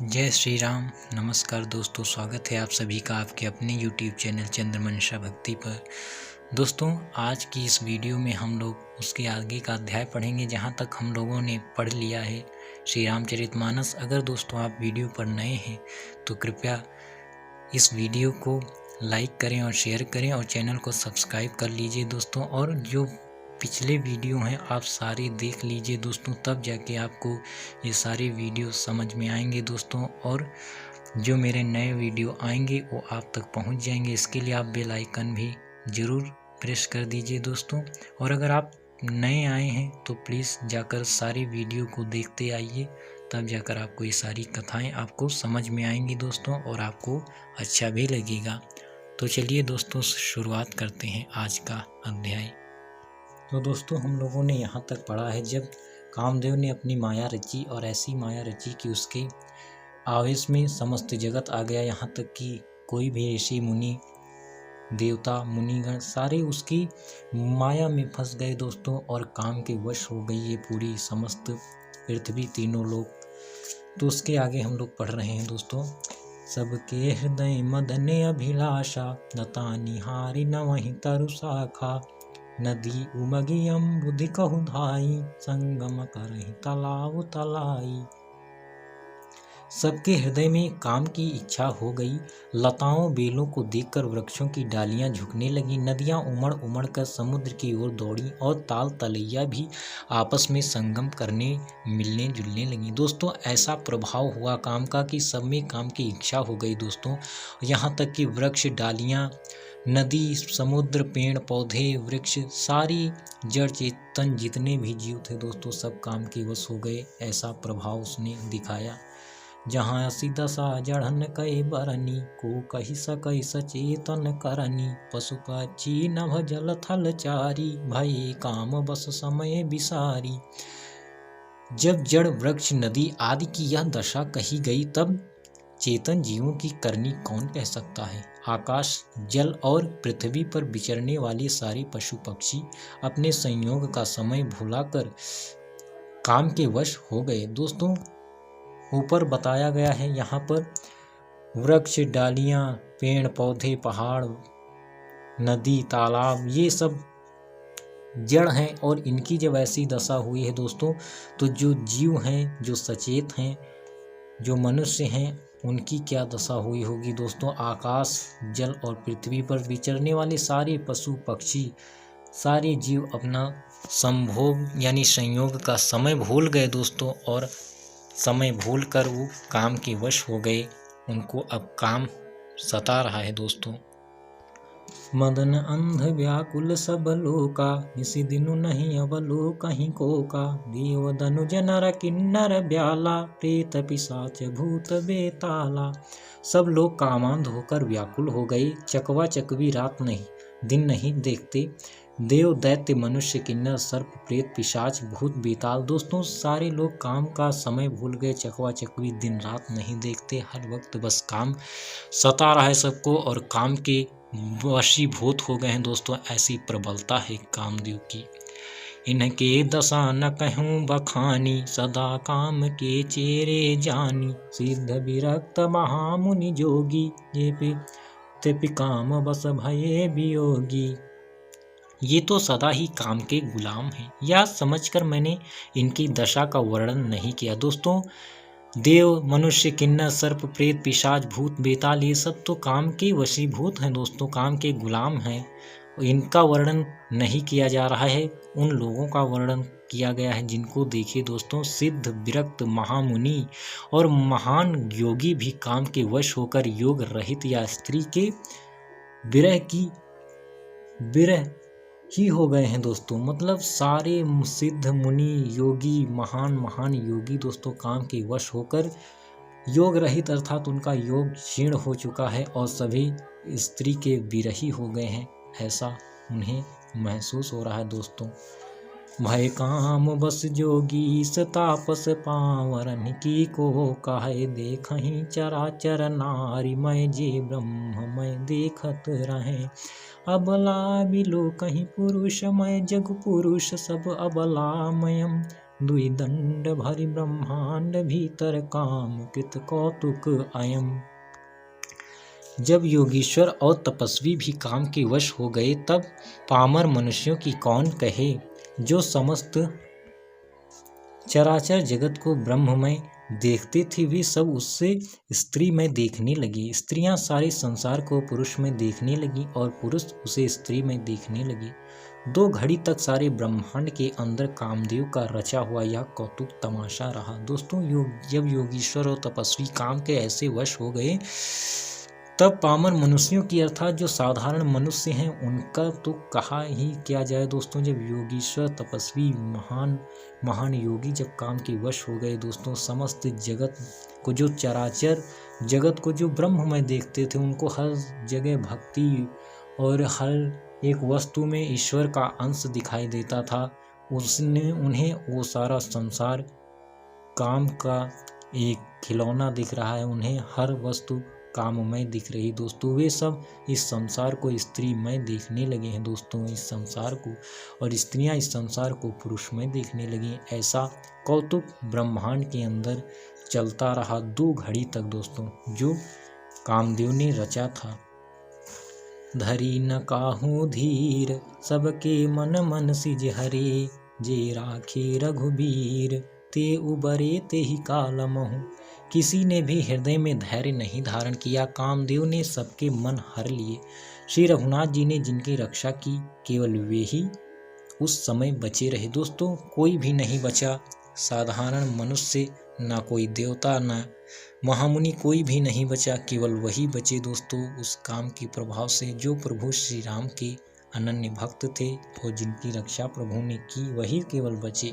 जय श्री राम। नमस्कार दोस्तों, स्वागत है आप सभी का आपके अपने YouTube चैनल चंद्रमंशा भक्ति पर। दोस्तों, आज की इस वीडियो में हम लोग उसके आगे का अध्याय पढ़ेंगे जहाँ तक हम लोगों ने पढ़ लिया है श्री रामचरितमानस। अगर दोस्तों आप वीडियो पर नए हैं तो कृपया इस वीडियो को लाइक करें और शेयर करें और चैनल को सब्सक्राइब कर लीजिए दोस्तों। और जो पिछले वीडियो हैं आप सारे देख लीजिए दोस्तों, तब जाके आपको ये सारे वीडियो समझ में आएंगे दोस्तों। और जो मेरे नए वीडियो आएंगे वो आप तक पहुंच जाएंगे। इसके लिए आप बेल आइकन भी ज़रूर प्रेस कर दीजिए दोस्तों। और अगर आप नए आए हैं तो प्लीज़ जाकर सारी वीडियो को देखते आइए, तब जाकर आपको ये सारी कथाएं आपको समझ में आएंगी दोस्तों और आपको अच्छा भी लगेगा। तो चलिए दोस्तों, शुरुआत करते हैं आज का अध्याय। तो दोस्तों, हम लोगों ने यहाँ तक पढ़ा है जब कामदेव ने अपनी माया रची और ऐसी माया रची कि उसके आवेश में समस्त जगत आ गया। यहाँ तक कि कोई भी ऋषि मुनि देवता मुनिगण सारे उसकी माया में फंस गए दोस्तों और काम के वश हो गई ये पूरी समस्त पृथ्वी, तीनों लोग। तो उसके आगे हम लोग पढ़ रहे हैं दोस्तों। सबके हृदय मदने अभिलाषा, लता निहारी न वहीं तरु शाखा, नदी उमगी अम्बुधि कहु धाई, संगम करहि तालाब तलाई। सबके हृदय में काम की इच्छा हो गई। लताओं बेलों को देखकर वृक्षों की डालियां झुकने लगी, नदियां उमड़ उमड़ कर समुद्र की ओर दौड़ी और ताल तलैया भी आपस में संगम करने मिलने जुलने लगी। दोस्तों, ऐसा प्रभाव हुआ काम का कि सब में काम की इच्छा हो गई दोस्तों। यहाँ तक कि वृक्ष, डालियां, नदी, समुद्र, पेड़ पौधे, वृक्ष, सारी जड़ चेतन जितने भी जीव थे दोस्तों, सब काम के वश हो गए। ऐसा प्रभाव उसने दिखाया। जहाँ असी दशा जड़न कई बरनी, को कही सकई सचेतन करनी, पशु पक्षी नभ जल थल चारी, भई काम बस समय विसारी। जब जड़, वृक्ष, नदी आदि की यह दशा कही गई तब चेतन जीवों की करनी कौन कह सकता है। आकाश, जल और पृथ्वी पर विचरने वाले सारे पशु पक्षी अपने संयोग का समय भुलाकर काम के वश हो गए दोस्तों। ऊपर बताया गया है यहाँ पर वृक्ष, डालियाँ, पेड़ पौधे, पहाड़, नदी, तालाब, ये सब जड़ हैं और इनकी जब ऐसी दशा हुई है दोस्तों, तो जो जीव हैं, जो सचेत हैं, जो मनुष्य हैं, उनकी क्या दशा हुई होगी दोस्तों। आकाश, जल और पृथ्वी पर विचरने वाले सारे पशु पक्षी, सारे जीव अपना संभोग यानी संयोग का समय भूल गए दोस्तों और समय भूल कर वो काम के वश हो गए। उनको अब काम सता रहा है दोस्तों। मदन अंध व्याकुल सब लोका, निसी दिनु नहीं अवलो कहीं को का, देव धनुज नर किन्नर ब्याला, प्रेत पिशाच भूत बेताला। सब लोग कामांध होकर व्याकुल हो गए। चकवा चकवी रात नहीं दिन नहीं देखते। देव, दैत्य, मनुष्य, किन्नर, सर्प, प्रेत, पिशाच, भूत, बेताल, दोस्तों सारे लोग काम का समय भूल गए। चकवा चकवी दिन रात नहीं देखते, हर वक्त बस काम सता रहा है सबको और काम के वशीभूत हो गए हैं दोस्तों। ऐसी प्रबलता है कामदेव की। इनके दशा न कहूँ बखानी, सदा काम के चेरे जानी, सिद्ध विरक्त महामुनि जोगी, ये काम बस भये वियोगी। ये तो सदा ही काम के गुलाम हैं। यह समझकर मैंने इनकी दशा का वर्णन नहीं किया दोस्तों। देव, मनुष्य, किन्नर, सर्प, प्रेत, पिशाच, भूत, बेताल, ये सब तो काम के वशीभूत हैं दोस्तों, काम के गुलाम हैं। इनका वर्णन नहीं किया जा रहा है, उन लोगों का वर्णन किया गया है जिनको देखिए दोस्तों, सिद्ध विरक्त महामुनि और महान योगी भी काम के वश होकर योग रहित या स्त्री के विरह ही हो गए हैं दोस्तों। मतलब सारे सिद्ध मुनि, योगी, महान योगी दोस्तों काम के वश होकर योग रहित अर्थात उनका योग क्षीण हो चुका है और सभी स्त्री के विरही हो गए हैं, ऐसा उन्हें महसूस हो रहा है दोस्तों। भय काम बस जोगी तापस पावरन की को कहे, देखहि चराचर नारी मैं जे ब्रह्म मैं देखत रहे, अबला बिलो कहीं पुरुष मैं जग पुरुष सब अबलामयम, दुई दंड भरि ब्रह्मांड भीतर काम कृत कौतुक अयम। जब योगीश्वर और तपस्वी भी काम के वश हो गए तब पामर मनुष्यों की कौन कहे, जो समस्त चराचर जगत को ब्रह्ममय देखते थे वे सब उससे स्त्री में देखने लगे। स्त्रियां सारे संसार को पुरुष में देखने लगी और पुरुष उसे स्त्री में देखने लगे। 2 घड़ी तक सारे ब्रह्मांड के अंदर कामदेव का रचा हुआ यह कौतुक तमाशा रहा। दोस्तों जब योगीश्वर और तपस्वी काम के ऐसे वश हो गए तब पामर मनुष्यों की अर्थात जो साधारण मनुष्य हैं उनका तो कहा ही क्या जाए। दोस्तों जब योगीश्वर तपस्वी महान योगी जब काम के वश हो गए दोस्तों, समस्त जगत को जो चराचर जगत को जो ब्रह्म में देखते थे उनको हर जगह भक्ति और हर एक वस्तु में ईश्वर का अंश दिखाई देता था। उसने उन्हें वो सारा संसार काम का एक खिलौना दिख रहा है, उन्हें हर वस्तु काममय दिख रही। दोस्तों वे सब इस संसार को स्त्रीमय देखने लगे हैं दोस्तों, इस संसार को, और स्त्रियां इस संसार को पुरुषमय देखने लगी। ऐसा कौतुक ब्रह्मांड के अंदर चलता रहा 2 घड़ी तक दोस्तों, जो कामदेव ने रचा था। धरी न काहू धीर सबके मन मन सिज हरे, जे राखे रघुबीर ते उबरे ते ही कालमहु। किसी ने भी हृदय में धैर्य नहीं धारण किया, कामदेव ने सबके मन हर लिए। श्री रघुनाथ जी ने जिनकी रक्षा की केवल वे ही उस समय बचे रहे। दोस्तों कोई भी नहीं बचा, साधारण मनुष्य, ना कोई देवता ना महामुनि, कोई भी नहीं बचा, केवल वही बचे दोस्तों उस काम के प्रभाव से जो प्रभु श्री राम के अनन्य भक्त थे और जिनकी रक्षा प्रभु ने की, वही केवल बचे।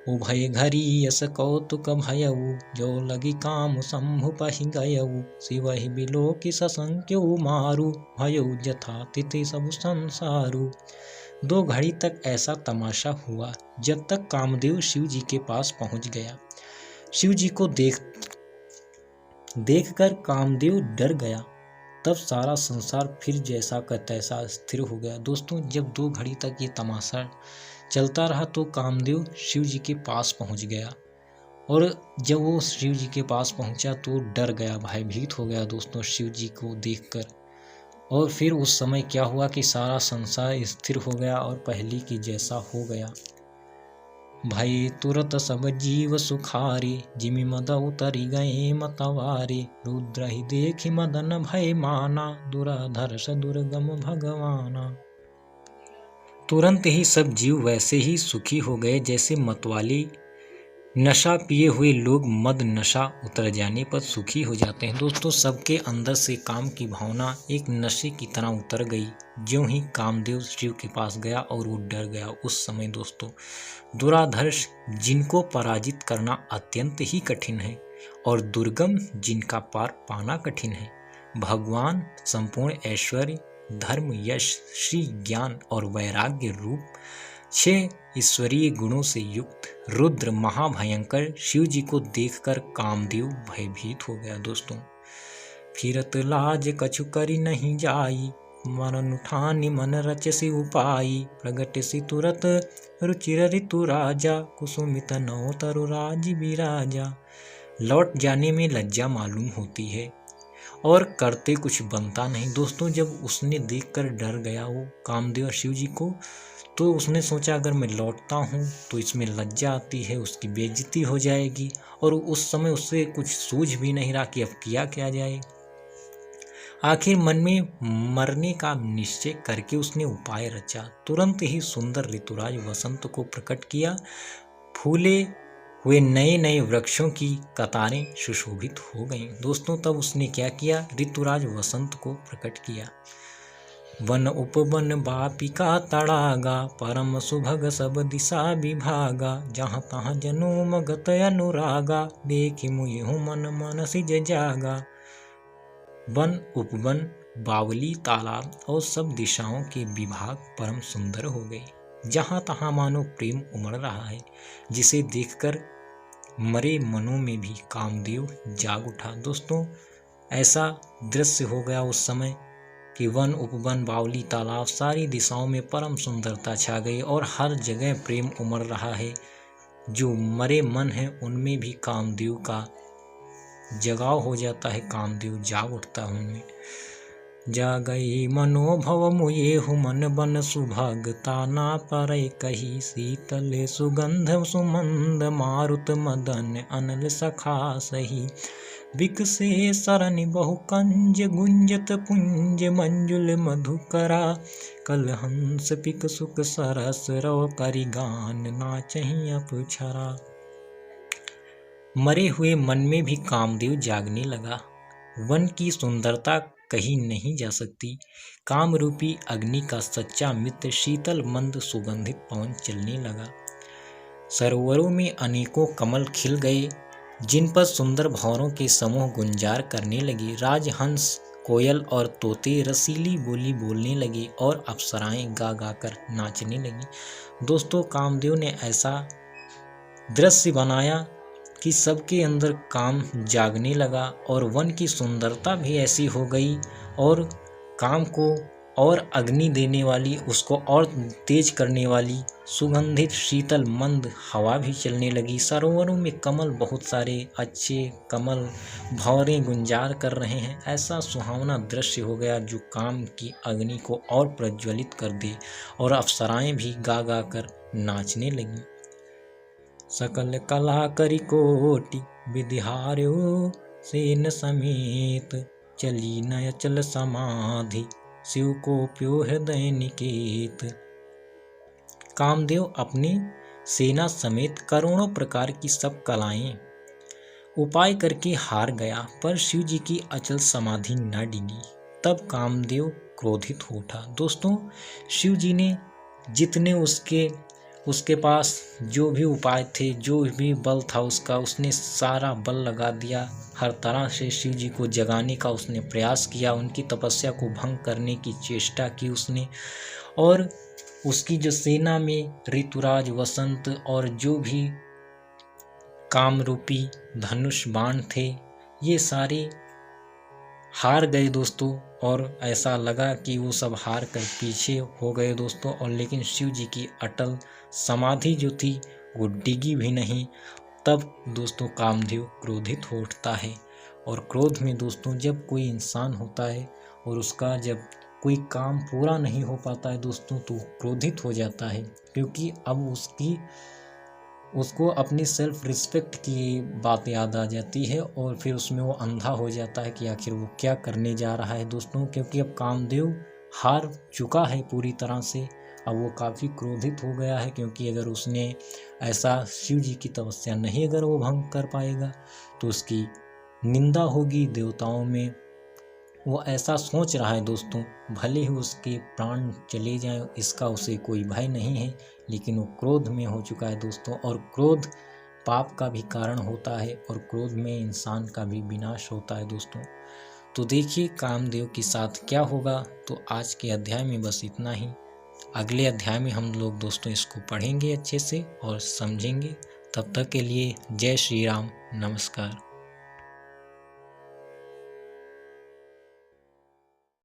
उभय घरी यस कौतुक भयऊ, जो लगी काम शंभु पहि गयऊ। शिवहि बिलो की ससंख्यऊ मारू, भयऊ जथा तिथि सब संसारू। 2 घड़ी तक ऐसा तमाशा हुआ जब तक कामदेव शिव जी के पास पहुंच गया। शिव जी को देखकर कामदेव डर गया, तब सारा संसार फिर जैसा का तैसा स्थिर हो गया। दोस्तों जब 2 घड़ी तक ये तमाशा चलता रहा तो कामदेव शिव जी के पास पहुंच गया, और जब वो शिव जी के पास पहुंचा तो डर गया, भयभीत हो गया दोस्तों शिव जी को देखकर। और फिर उस समय क्या हुआ कि सारा संसार स्थिर हो गया और पहले की जैसा हो गया। भय तुरत सब जीव सुखारे, जिमि मद उतरि गए मतवारे। रुद्र ही देखि मदन भय माना, दुराधर्ष दुर्गम भगवाना। तुरंत ही सब जीव वैसे ही सुखी हो गए जैसे मतवाले नशा पिए हुए लोग मद नशा उतर जाने पर सुखी हो जाते हैं। दोस्तों सबके अंदर से काम की भावना एक नशे की तरह उतर गई ज्यों ही कामदेव शिव के पास गया और वो डर गया। उस समय दोस्तों दुराधर्ष जिनको पराजित करना अत्यंत ही कठिन है और दुर्गम जिनका पार पाना कठिन है, भगवान संपूर्ण ऐश्वर्य धर्म यश श्री ज्ञान और वैराग्य रूप 6 ईश्वरीय गुणों से युक्त रुद्र महाभयंकर शिव जी को देखकर कामदेव भयभीत हो गया। दोस्तों फिरत लाज कछु करी नहीं जाई, मरण उठानी मन रचसी उपाई। प्रगट सी तुरत रुचिर ऋतु राजा, कुसुमित नौ तरु राज विराजा। लौट जाने में लज्जा मालूम होती है और करते कुछ बनता नहीं। दोस्तों जब उसने देखकर डर गया वो कामदेव शिव जी को, तो उसने सोचा अगर मैं लौटता हूँ तो इसमें लज्जा आती है, उसकी बेइज्जती हो जाएगी, और उस समय उससे कुछ सूझ भी नहीं रहा कि अब किया क्या जाए। आखिर मन में मरने का निश्चय करके उसने उपाय रचा। तुरंत ही सुंदर ऋतुराज वसंत को प्रकट किया। फूले हुए नए नए वृक्षों की कतारें सुशोभित हो गईं। दोस्तों तब उसने क्या किया, ऋतुराज वसंत को प्रकट किया। वन उपवन बापिका तड़ागा, परम सुभग सब दिशा विभागा। जहाँ तहाँ जनोम गत अनुरागा, देखि मुयहु मन मन सिज जागा। वन उपवन बावली तालाब और सब दिशाओं के विभाग परम सुंदर हो गए। जहाँ तहाँ मानो प्रेम उमड़ रहा है, जिसे देखकर मरे मनों में भी कामदेव जाग उठा। दोस्तों ऐसा दृश्य हो गया उस समय कि वन उपवन बावली तालाब सारी दिशाओं में परम सुंदरता छा गई और हर जगह प्रेम उमड़ रहा है। जो मरे मन है उनमें भी कामदेव का जगाव हो जाता है, कामदेव जाग उठता है उनमें। जागई मनोभव मुएहु मन बन सुभगता ना परई कही, शीतल सुगंध सुमंद मारुत मदन अनल सखा सही। विकसे सरनि बहु कंज गुंजत पुंज मंजुल मधुकरा, कल हंस पिक सुख सरस रव करि गान नाचहि अप्सरा। मरे हुए मन में भी कामदेव जागने लगा। वन की सुंदरता कही नहीं जा सकती। काम रूपी अग्नि का सच्चा मित्र शीतल मंद सुगंधित पवन चलने लगा। सरोवरों में अनेकों कमल खिल गए, जिन पर सुंदर भंवरों के समूह गुंजार करने लगे। राजहंस, कोयल और तोते रसीली बोली बोलने लगे और अप्सराएं गा गा कर नाचने लगी। दोस्तों, कामदेव ने ऐसा दृश्य बनाया कि सबके अंदर काम जागने लगा और वन की सुंदरता भी ऐसी हो गई और काम को और अग्नि देने वाली, उसको और तेज करने वाली सुगंधित शीतल मंद हवा भी चलने लगी। सरोवरों में कमल, बहुत सारे अच्छे कमल भंवरें गुंजार कर रहे हैं। ऐसा सुहावना दृश्य हो गया जो काम की अग्नि को और प्रज्वलित कर दे और अप्सराएं भी गा गा कर नाचने लगी। सकल कला करि कोटि विधिहार्यो, सेन समेत चली न अचल समाधि, शिव को प्यो हृदय निकेत। कामदेव अपनी सेना समेत करोड़ों प्रकार की सब कलाएं उपाय करके हार गया, पर शिव जी की अचल समाधि न डिगी। तब कामदेव क्रोधित हो उठा। दोस्तों, शिव जी ने जितने उसके पास जो भी उपाय थे, जो भी बल था उसका, उसने सारा बल लगा दिया। हर तरह से शिव जी को जगाने का उसने प्रयास किया, उनकी तपस्या को भंग करने की चेष्टा की उसने। और उसकी जो सेना में ऋतुराज, वसंत और जो भी काम रूपी धनुष बाण थे, ये सारे हार गए दोस्तों। और ऐसा लगा कि वो सब हार कर पीछे हो गए दोस्तों। और लेकिन शिव जी की अटल समाधि जो थी वो डिगी भी नहीं। तब दोस्तों कामदेव क्रोधित हो उठता है। और क्रोध में दोस्तों जब कोई इंसान होता है और उसका जब कोई काम पूरा नहीं हो पाता है दोस्तों, तो क्रोधित हो जाता है, क्योंकि अब उसको अपनी सेल्फ रिस्पेक्ट की बात याद आ जाती है और फिर उसमें वो अंधा हो जाता है कि आखिर वो क्या करने जा रहा है दोस्तों। क्योंकि अब कामदेव हार चुका है पूरी तरह से। अब वो काफ़ी क्रोधित हो गया है, क्योंकि अगर उसने ऐसा शिव जी की तपस्या नहीं अगर वो भंग कर पाएगा तो उसकी निंदा होगी देवताओं में। वो ऐसा सोच रहा है दोस्तों, भले ही उसके प्राण चले जाएं, इसका उसे कोई भय नहीं है, लेकिन वो क्रोध में हो चुका है दोस्तों। और क्रोध पाप का भी कारण होता है और क्रोध में इंसान का भी विनाश होता है दोस्तों। तो देखिए कामदेव के साथ क्या होगा। तो आज के अध्याय में बस इतना ही। अगले अध्याय में हम लोग दोस्तों इसको पढ़ेंगे अच्छे से और समझेंगे। तब तक के लिए जय श्री राम, नमस्कार।